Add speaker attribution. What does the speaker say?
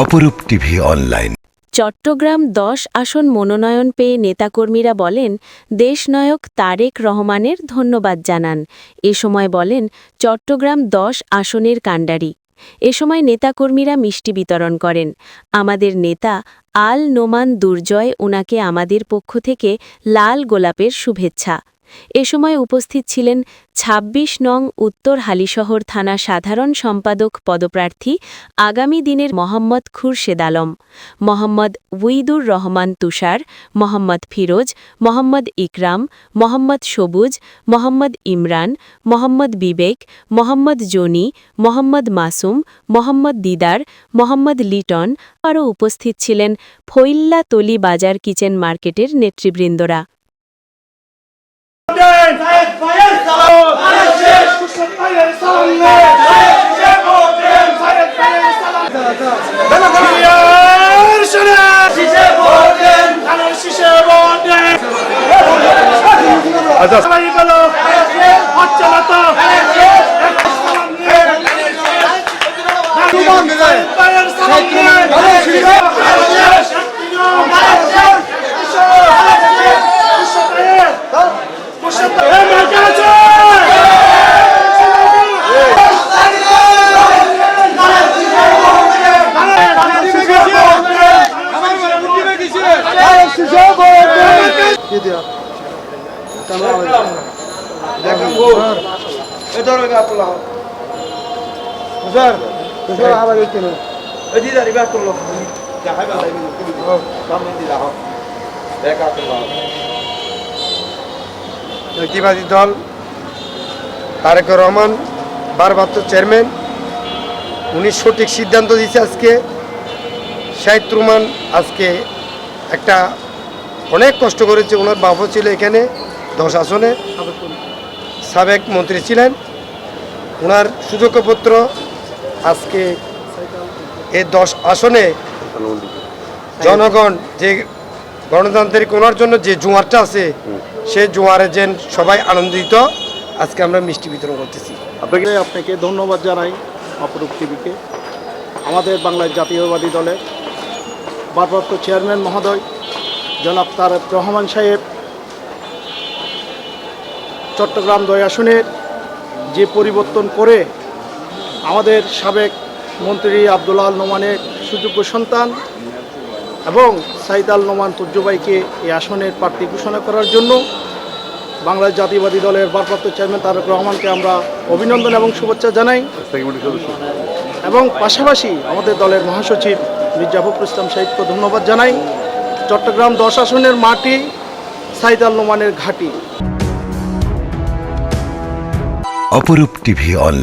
Speaker 1: অপরূপ TV online.
Speaker 2: Chittagong ১০ আসন মনোনয়ন পেয়ে নেতাকর্মীরা বলেন, দেশনায়ক তারেক রহমানের ধন্যবাদ জানান। এ সময় বলেন চট্টগ্রাম ১০ আসনের কাণ্ডারি। এ সময় নেতাকর্মীরা মিষ্টি বিতরণ করেন। আমাদের নেতা আল নোমান দুর্জয় ওনাকে আমাদের পক্ষ থেকে লাল গোলাপের শুভেচ্ছা। এ সময় উপস্থিত ছিলেন ২৬ নং উত্তর হালিশহর থানা সাধারণ সম্পাদক পদপ্রার্থী আগামী দিনের মোহাম্মদ খুরশেদ আলম, মোহাম্মদ উইদুর রহমান তুষার, মোহাম্মদ ফিরোজ, মোহাম্মদ ইকরাম, মোহাম্মদ সবুজ, মোহাম্মদ ইমরান, মোহাম্মদ বিবেক, মোহাম্মদ জনি, মোহাম্মদ মাসুম, মোহাম্মদ দিদার, মোহাম্মদ লিটন। আরও উপস্থিত ছিলেন ফইল্লা তলি বাজার কিচেন মার্কেটের নেতৃবৃন্দরা।
Speaker 3: ব্যক্তিবাদী দল তারেক রহমান ভারপ্রাপ্ত চেয়ারম্যান, উনি সঠিক সিদ্ধান্ত দিচ্ছে। আজকে শাহিদ রহমান আজকে একটা অনেক কষ্ট করেছে। ওনার বাবা ছিল এখানে ১০ আসনে, সাবেক মন্ত্রী ছিলেন। ওনার সুযোগ্যপত্র আজকে এই ১০ আসনে জনগণ যে গণতান্ত্রিক ওনার জন্য যে জোয়ারটা আছে, সে জোয়ারে যেন সবাই আনন্দিত। আজকে আমরা মিষ্টি বিতরণ করতেছি।
Speaker 4: আপনাকে ধন্যবাদ জানাই অপরূপ টিভিকে। আমাদের বাংলার জাতীয়বাদী দলের ভারপ্রাপ্ত চেয়ারম্যান মহোদয় জনাব তারেক রহমান সাহেব চট্টগ্রাম ২ আসনের যে পরিবর্তন করে আমাদের সাবেক মন্ত্রী আব্দুল আল নোমানের সুযোগ্য সন্তান এবং সাইদ আল নোমান তুর্জবাইকে এই আসনের প্রার্থী ঘোষণা করার জন্য বাংলার জাতীয়বাদী দলের ভারপ্রাপ্ত চেয়ারম্যান তারেক রহমানকে আমরা অভিনন্দন এবং শুভেচ্ছা জানাই। এবং পাশাপাশি আমাদের দলের মহাসচিব মির্জা ফখরুল ইসলাম সাহিদকে ধন্যবাদ জানাই। চট্টগ্রাম ১০ আসনের মাটি সাইদ আল নোমানের ঘাঁটি।
Speaker 1: অপরূপ টিভি অনলাইন।